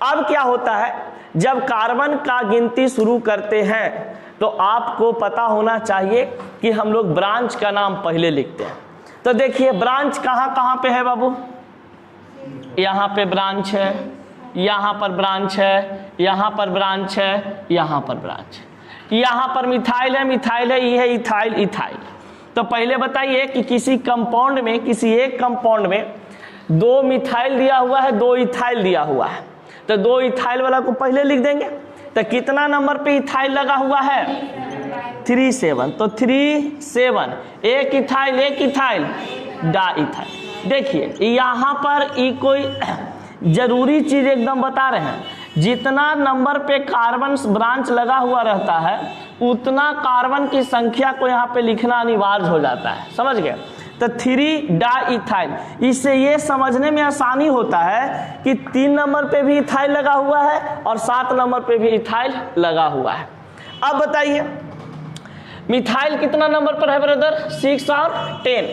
अब क्या होता है, जब कार्बन का गिनती शुरू करते हैं तो आपको पता होना चाहिए कि हम लोग ब्रांच का नाम पहले लिखते हैं। तो देखिए ब्रांच कहाँ कहाँ पे है बाबू, यहाँ पे ब्रांच है, यहाँ पर ब्रांच है, यहाँ पर ब्रांच है, यहाँ पर ब्रांच है, यहाँ पर मिथाइल है, मिथाइल है, ये है इथाइल, इथाइल। तो पहले बताइए कि किसी कंपाउंड में, किसी एक कंपाउंड में 2 मिथाइल दिया हुआ है, 2 इथाइल दिया हुआ है, तो 2 इथाइल वाला को पहले लिख देंगे। तो कितना नंबर पे इथाइल लगा हुआ है, 3 7, तो 3 7, एक इथाइल, एक इथाइल, डा इथाइल। देखिए यहाँ पर कोई जरूरी चीज एकदम बता रहे हैं, जितना नंबर पे कार्बन ब्रांच लगा हुआ रहता है उतना कार्बन की संख्या को यहाँ पे लिखना अनिवार्य हो जाता है, समझ गए। तो 3 डाइथाइल, इससे ये समझने में आसानी होता है कि 3 नंबर पे भी इथाइल लगा हुआ है और 7 नंबर पे भी इथाइल लगा हुआ है। अब बताइए मिथाइल कितना नंबर पर है ब्रदर? 6 और 10।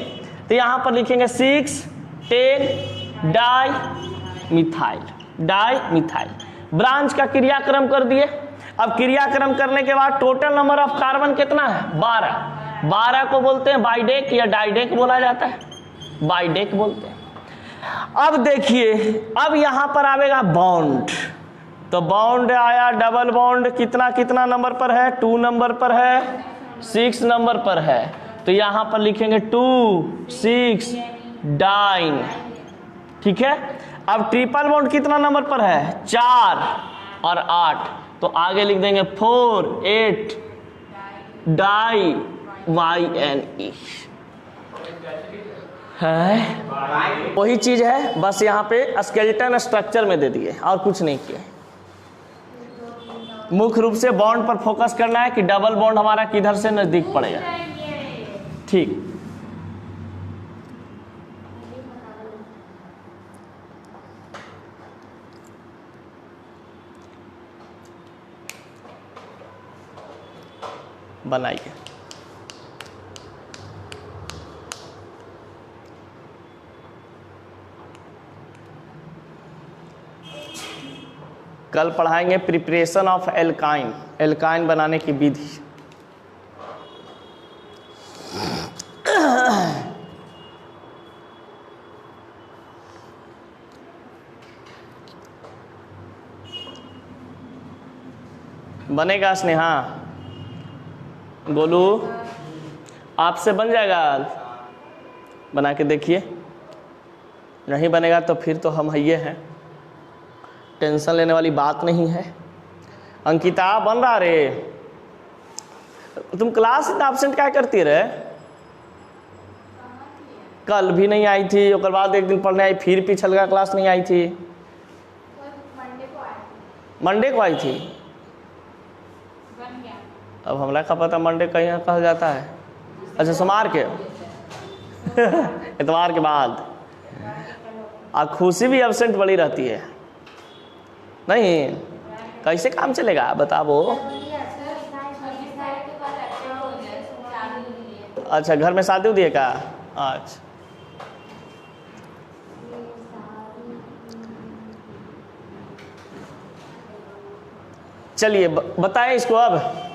तो यहां पर लिखेंगे 6 10 di methyl, di methyl. Branch का क्रियाक्रम कर दिए। अब क्रियाक्रम करने के बाद टोटल नंबर ऑफ कार्बन कितना है? 12। 12 को बोलते हैं बाइडेक या डाइडेक बोला जाता है, बाइडेक बोलते हैं। अब देखिए, अब यहां पर आवेगा बॉन्ड। तो बॉन्ड आया, डबल बॉन्ड कितना कितना नंबर पर है? 2 नंबर पर है, 6 नंबर पर है। तो यहां पर लिखेंगे 2 6 डाइन, ठीक है। अब ट्रिपल बॉन्ड कितना नंबर पर है? 4 और 8। तो आगे लिख देंगे 4 8 डाई YNE है, वही चीज है, बस यहाँ पे स्केलेटन स्ट्रक्चर में दे दिए और कुछ नहीं किए। मुख्य रूप से बॉन्ड पर फोकस करना है कि डबल बॉन्ड हमारा किधर से नजदीक पड़ेगा, ठीक। बनाइए। कल पढ़ाएंगे प्रिपरेशन ऑफ एल्काइन, एल्काइन बनाने की विधि। बनेगा स्नेहा? गोलू आपसे बन जाएगा? बना के देखिए। नहीं बनेगा तो फिर तो हम ये हैं, टेंशन लेने वाली बात नहीं है। अंकिता बन रहा रे? तुम क्लास एब्सेंट क्या करती रहे? कल भी नहीं आई थी, उसके बाद एक दिन पढ़ने आई, फिर पिछल का क्लास नहीं आई थी। मंडे को आई थी। अब हमरा का पता मंडे कहीं कहा जाता है। अच्छा सोमवार के इतवार के बाद। और खुशी भी एब्सेंट बड़ी रहती है नहीं, कैसे काम चलेगा बताओ? अच्छा घर में शादी उदी है का? अच्छा चलिए बताएं इसको। अब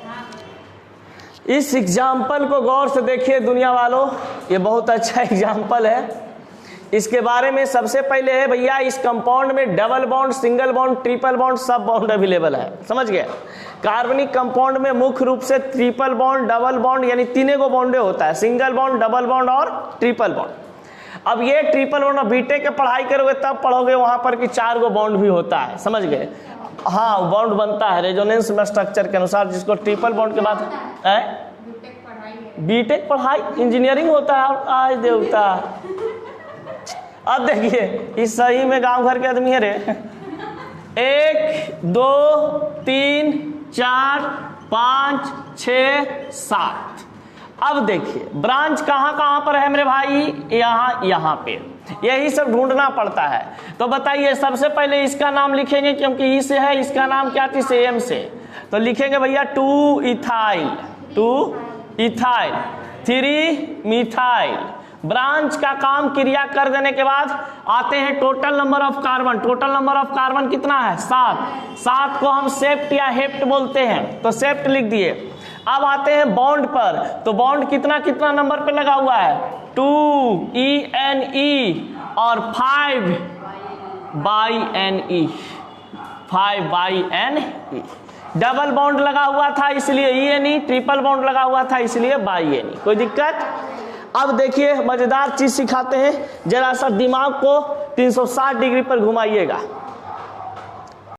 इस एग्जाम्पल को गौर से देखिए दुनिया वालों, ये बहुत अच्छा एग्जाम्पल है। इसके बारे में सबसे पहले है भैया, इस कंपाउंड में double bond, single bond, triple bond सब बॉन्ड अवेलेबल है, समझ गए। कार्बनिक कंपाउंड में मुख्य रूप से ट्रिपल बॉन्ड, डबल बॉन्ड यानी तीनों को बॉन्डे होता है, सिंगल बॉन्ड, डबल बॉन्ड और ट्रिपल बॉन्ड। अब ये ट्रिपल बॉन्ड बीटेक के पढ़ाई करोगे तब पढ़ोगे वहां पर कि 4 गो बॉन्ड भी होता है, समझ गए। हाँ बॉन्ड बनता है रेजोनेंस में स्ट्रक्चर के अनुसार, जिसको ट्रिपल बॉन्ड के बाद बीटेक पढ़ाई इंजीनियरिंग होता है। आज देवता, अब देखिए इस सही में गांव घर के आदमी है रे। 1 2 3 4 5 6 7। अब देखिए ब्रांच कहाँ कहाँ पर है मेरे भाई? यहाँ पे, यही सब ढूंढना पड़ता है। तो बताइए सबसे पहले इसका नाम लिखेंगे क्योंकि ई से है, इसका नाम क्या थी? सेम से। तो लिखेंगे भैया 2 इथाइल, 2 इथाइल, 3 मिथाइल। ब्रांच का काम क्रिया कर देने के बाद आते हैं total number of carbon. Total number of carbon कितना है? 7। 7 को हम सेप्ट या हेप्ट बोलते हैं, तो सेप्ट लिख दिए। अब आते हैं बॉन्ड पर, तो बॉन्ड कितना कितना नंबर पे लगा हुआ है? 2 ENE और 5 BNE, 5 BNE। डबल बॉन्ड लगा हुआ था इसलिए ENE, ट्रिपल बॉन्ड लगा हुआ था इसलिए BNE। कोई दिक्कत? अब देखिए मजेदार चीज सिखाते हैं, जरा सा दिमाग को 360 डिग्री पर घुमाइएगा।